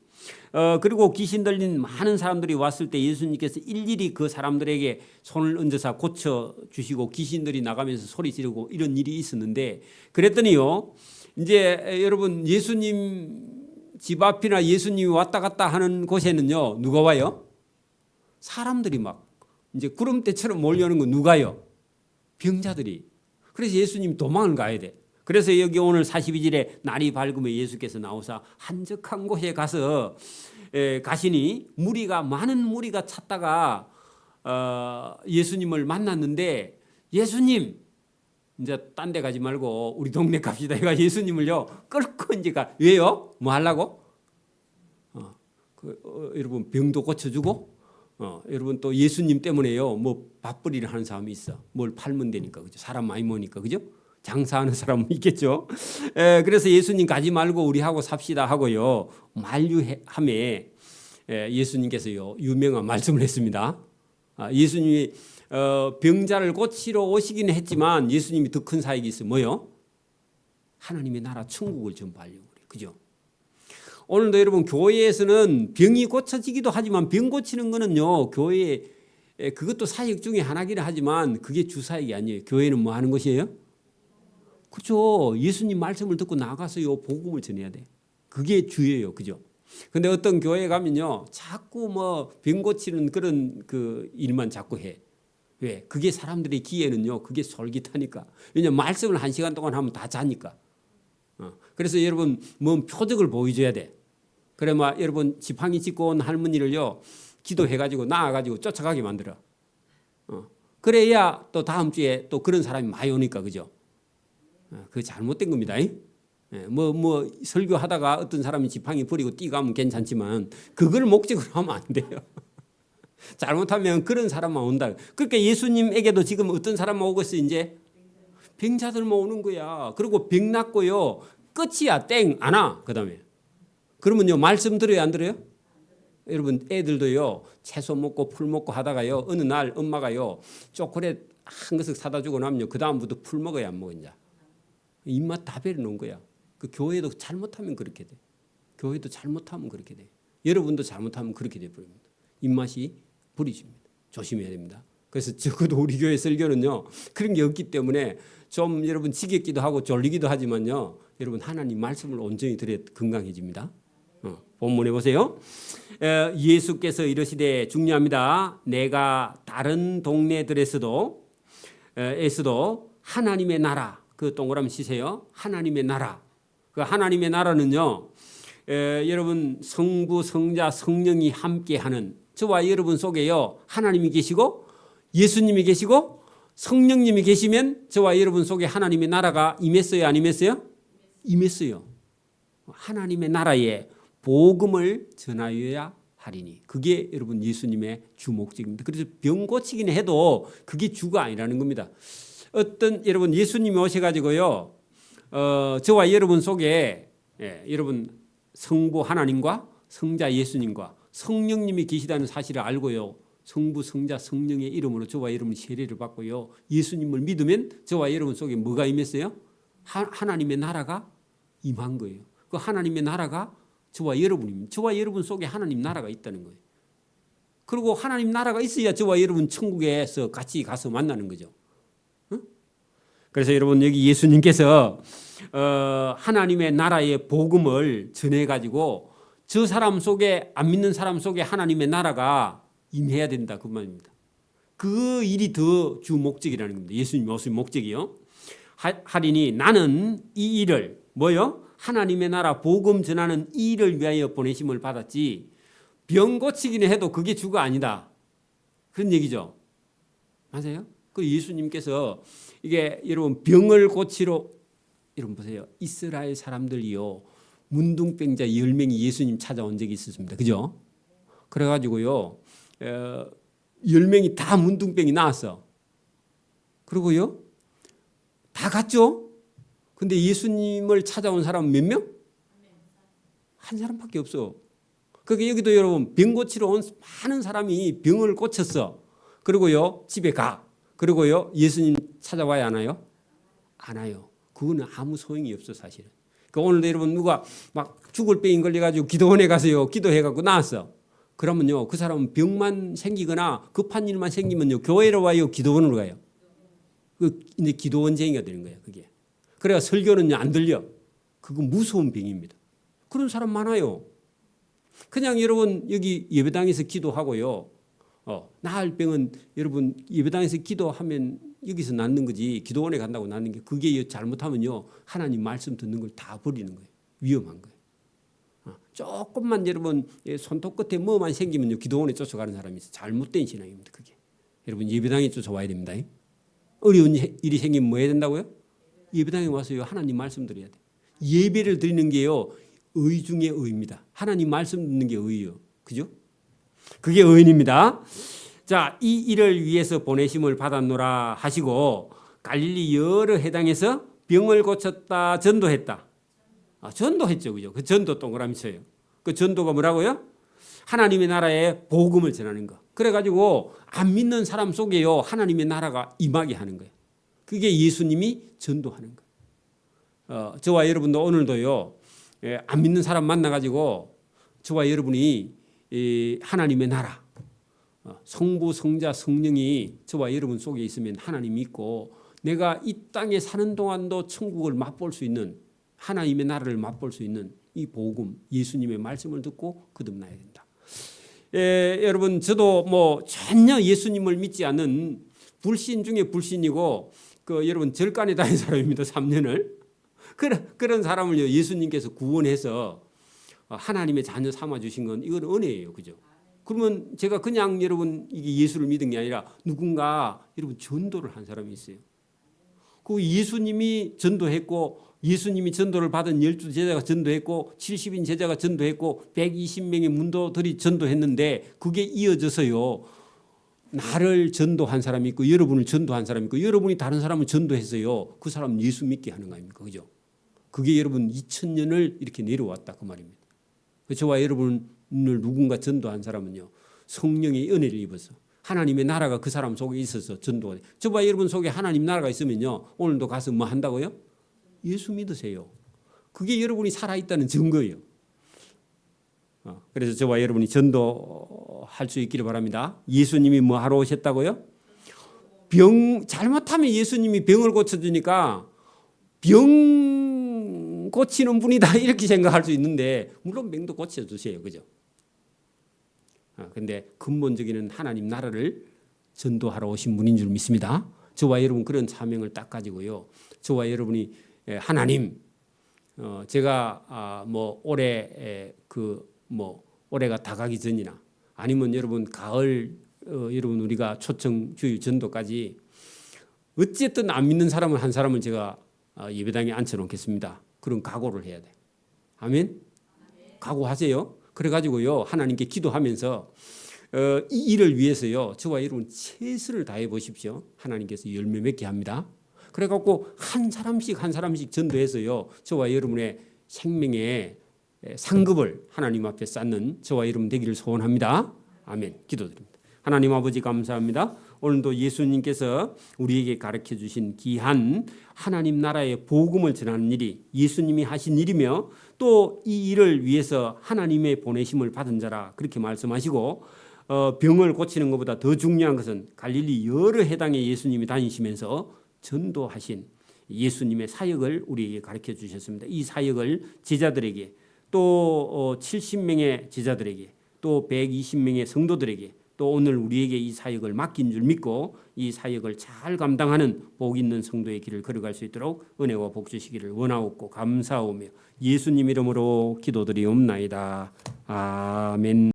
그리고 귀신 들린 많은 사람들이 왔을 때 예수님께서 일일이 그 사람들에게 손을 얹어서 고쳐 주시고 귀신들이 나가면서 소리 지르고 이런 일이 있었는데, 그랬더니요 이제 여러분 예수님 집 앞이나 예수님이 왔다 갔다 하는 곳에는요 누가 와요? 사람들이 막 이제 구름대처럼 몰려오는 거 누가요? 병자들이. 그래서 예수님 도망을 가야 돼. 그래서 여기 오늘 42절에 날이 밝으면 예수께서 나오사 한적한 곳에 가서 가시니 많은 무리가 찾다가 예수님을 만났는데, 예수님 이제 딴 데 가지 말고 우리 동네 갑시다. 얘가 예수님을요 끌고 이제 가. 왜요? 뭐 하려고? 여러분 병도 고쳐주고 여러분 또 예수님 때문에요 뭐 밥벌이를 하는 사람이 있어. 뭘 팔면 되니까, 그죠? 사람 많이 모니까, 그죠? 장사하는 사람은 있겠죠. 그래서 예수님 가지 말고 우리하고 삽시다 하고요 만류함에 예수님께서요 유명한 말씀을 했습니다. 예수님이 병자를 고치러 오시긴 했지만 예수님이 더 큰 사역이 있어. 뭐요? 하나님의 나라 천국을 전파하려고 그래요. 그죠? 오늘도 여러분 교회에서는 병이 고쳐지기도 하지만 병 고치는 거는요 교회에 그것도 사역 중에 하나긴 하지만 그게 주 사역이 아니에요. 교회는 뭐 하는 것이에요? 그렇죠. 예수님 말씀을 듣고 나가서요 복음을 전해야 돼. 그게 주예요, 그죠? 근데 어떤 교회 가면요 자꾸 뭐 병 고치는 그런 그 일만 자꾸 해. 왜? 그게 사람들의 귀에는요 그게 솔깃하니까. 왜냐면 말씀을 1시간 동안 하면 다 자니까. 그래서 여러분 뭔 표적을 보여줘야 돼. 그래 막 여러분 지팡이 짚고 온 할머니를요 기도해가지고 나와가지고 쫓아가게 만들어. 그래야 또 다음 주에 또 그런 사람이 많이 오니까, 그죠? 그게 잘못된 겁니다. 뭐 설교하다가 어떤 사람이 지팡이 버리고 뛰가면 괜찮지만 그걸 목적으로 하면 안 돼요. 잘못하면 그런 사람만 온다. 그러니까 예수님에게도 지금 어떤 사람만 오고 있어. 이제 병자들만 오는 거야. 그리고 병 낫고요 끝이야. 땡 안 와. 그다음에 그러면요 말씀 들어요, 안 들어요? 여러분 애들도요 채소 먹고 풀 먹고 하다가요 어느 날 엄마가요 초콜릿 한 것을 사다 주고 나면요 그 다음부터 풀 먹어야 안 먹어. 이제 입맛 다 베려놓은 거야. 그 교회도 잘못하면 그렇게 돼. 교회도 잘못하면 그렇게 돼. 여러분도 잘못하면 그렇게 돼 버립니다. 입맛이 버리집니다. 조심해야 됩니다. 그래서 적어도 우리 교회 설교는요 그런 게 없기 때문에 좀 여러분 지겹기도 하고 졸리기도 하지만요 여러분 하나님 말씀을 온전히 들어야 건강해집니다. 본문에 보세요. 예수께서 이르시되, 중요합니다. 내가 다른 동네들에서도 하나님의 나라, 그 동그라미 치세요. 하나님의 나라. 그 하나님의 나라는요 여러분 성부 성자 성령이 함께하는, 저와 여러분 속에요 하나님이 계시고 예수님이 계시고 성령님이 계시면 저와 여러분 속에 하나님의 나라가 임했어요, 안 임했어요? 임했어요. 하나님의 나라에 복음을 전하여야 하리니, 그게 여러분 예수님의 주 목적입니다. 그래서 병 고치기는 해도 그게 주가 아니라는 겁니다. 어떤 여러분 예수님이 오셔가지고요 저와 여러분 속에 여러분 성부 하나님과 성자 예수님과 성령님이 계시다는 사실을 알고요 성부, 성자, 성령의 이름으로 저와 여러분이 세례를 받고요. 예수님을 믿으면 저와 여러분 속에 뭐가 임했어요? 하나님의 나라가 임한 거예요. 그 하나님의 나라가 저와 여러분입니다. 저와 여러분 속에 하나님 나라가 있다는 거예요. 그리고 하나님 나라가 있어야 저와 여러분 천국에서 같이 가서 만나는 거죠. 그래서 여러분 여기 예수님께서 하나님의 나라의 복음을 전해가지고 저 사람 속에 안 믿는 사람 속에 하나님의 나라가 임해야 된다 그 말입니다. 그 일이 더 주 목적이라는 겁니다. 예수님 오신 목적이요. 하리니 나는 이 일을 뭐요? 하나님의 나라 복음 전하는 이 일을 위하여 보내심을 받았지 병 고치기는 해도 그게 주가 아니다. 그런 얘기죠. 맞아요? 그 예수님께서 이게 여러분 병을 고치러 여러분 보세요. 이스라엘 사람들이요. 문둥병자 10명이 예수님 찾아온 적이 있었습니다. 그죠? 그래가지고요. 10명이 다 문둥병이 나왔어. 그리고요. 다 갔죠? 근데 예수님을 찾아온 사람은 몇 명? 한 사람밖에 없어. 그게 여기도 여러분 병 고치러 온 많은 사람이 병을 고쳤어. 그리고요. 집에 가. 그리고요. 예수님 찾아와야 하나요? 안 와요. 그거는 아무 소용이 없어 사실은. 그러니까 오늘도 여러분 누가 막 죽을 병인 걸려가지고 기도원에 가서요. 기도해갖고 나왔어. 그러면요. 그 사람은 병만 생기거나 급한 일만 생기면요. 교회로 와요. 기도원으로 가요. 그 이제 기도원쟁이가 되는 거예요. 그게. 그래야 설교는 안 들려. 그거 무서운 병입니다. 그런 사람 많아요. 그냥 여러분 여기 예배당에서 기도하고요. 나을 병은 여러분 예배당에서 기도하면 여기서 낫는 거지 기도원에 간다고 낫는 게 그게 잘못하면요. 하나님 말씀 듣는 걸 다 버리는 거예요. 위험한 거예요. 조금만 여러분 손톱 끝에 뭐만 생기면요. 기도원에 쫓아가는 사람이 있어요. 잘못된 신앙입니다. 그게. 여러분 예배당에 쫓아와야 됩니다. 어려운 일이 생기면 뭐 해야 된다고요? 예배당에 와서요. 하나님 말씀 드려야 돼. 예배를 드리는 게요. 의 중에 의입니다. 하나님 말씀 듣는 게 의예요. 그죠? 그게 의입니다. 자, 이 일을 위해서 보내심을 받았노라 하시고 갈릴리 여러 해당에서 병을 고쳤다 전도했다. 전도했죠. 그죠? 그 전도 동그라미 쳐요. 그 전도가 뭐라고요? 하나님의 나라의 복음을 전하는 거. 그래가지고 안 믿는 사람 속에요. 하나님의 나라가 임하게 하는 거예요. 그게 예수님이 전도하는 거예요. 저와 여러분도 오늘도요. 안 믿는 사람 만나가지고 저와 여러분이 하나님의 나라 성부 성자 성령이 저와 여러분 속에 있으면 하나님이 있고 내가 이 땅에 사는 동안도 천국을 맛볼 수 있는 하나님의 나라를 맛볼 수 있는 이 복음 예수님의 말씀을 듣고 거듭나야 된다. 여러분 저도 뭐 전혀 예수님을 믿지 않는 불신 중에 불신이고 여러분 절간에 다닌 사람입니다. 3년을 그런 사람을 예수님께서 구원해서 하나님의 자녀 삼아 주신 건 이건 은혜예요. 그죠? 그러면 제가 그냥 여러분 이게 예수를 믿은 게 아니라 누군가 여러분 전도를 한 사람이 있어요. 그 예수님이 전도했고 예수님이 전도를 받은 12제자가 전도했고 70인 제자가 전도했고 120명의 문도들이 전도했는데 그게 이어져서요. 나를 전도한 사람이 있고 여러분을 전도한 사람이 있고 여러분이 다른 사람을 전도해서요. 그 사람 예수 믿게 하는 거 아닙니까? 그죠? 그게 여러분 2000년을 이렇게 내려왔다 그 말입니다. 저와 여러분을 누군가 전도한 사람은요. 성령의 은혜를 입어서 하나님의 나라가 그 사람 속에 있어서 전도가 돼요. 저와 여러분 속에 하나님 나라가 있으면요. 오늘도 가서 뭐 한다고요? 예수 믿으세요. 그게 여러분이 살아있다는 증거예요. 그래서 저와 여러분이 전도할 수 있기를 바랍니다. 예수님이 뭐 하러 오셨다고요? 잘못하면 예수님이 병을 고쳐주니까 병 고치는 분이다 이렇게 생각할 수 있는데 물론 병도 고쳐주세요. 그죠? 근데 근본적인 하나님 나라를 전도하러 오신 분인 줄 믿습니다. 저와 여러분 그런 사명을 딱 가지고요. 저와 여러분이 하나님 제가 뭐 올해 올해가 다 가기 전이나 아니면 여러분 가을 여러분 우리가 초청 주일 전도까지 어쨌든 안 믿는 사람을 한 사람을 제가 예배당에 앉혀놓겠습니다. 그런 각오를 해야 돼. 아멘. 각오하세요. 그래가지고요 하나님께 기도하면서 이 일을 위해서요 저와 여러분 최선을 다해 보십시오. 하나님께서 열매 맺게 합니다. 그래갖고 한 사람씩 전도해서요 저와 여러분의 생명의 상급을 하나님 앞에 쌓는 저와 여러분 되기를 소원합니다. 아멘. 기도드립니다. 하나님 아버지 감사합니다. 오늘도 예수님께서 우리에게 가르쳐 주신 귀한 하나님 나라의 복음을 전하는 일이 예수님이 하신 일이며 또 이 일을 위해서 하나님의 보내심을 받은 자라 그렇게 말씀하시고 병을 고치는 것보다 더 중요한 것은 갈릴리 여러 해당에 예수님이 다니시면서 전도하신 예수님의 사역을 우리에게 가르쳐 주셨습니다. 이 사역을 제자들에게 또 70명의 제자들에게 또 120명의 성도들에게 또 오늘 우리에게 이 사역을 맡긴 줄 믿고 이 사역을 잘 감당하는 복 있는 성도의 길을 걸어갈 수 있도록 은혜와 복 주시기를 원하옵고 감사하오며 예수님 이름으로 기도드리옵나이다. 아멘.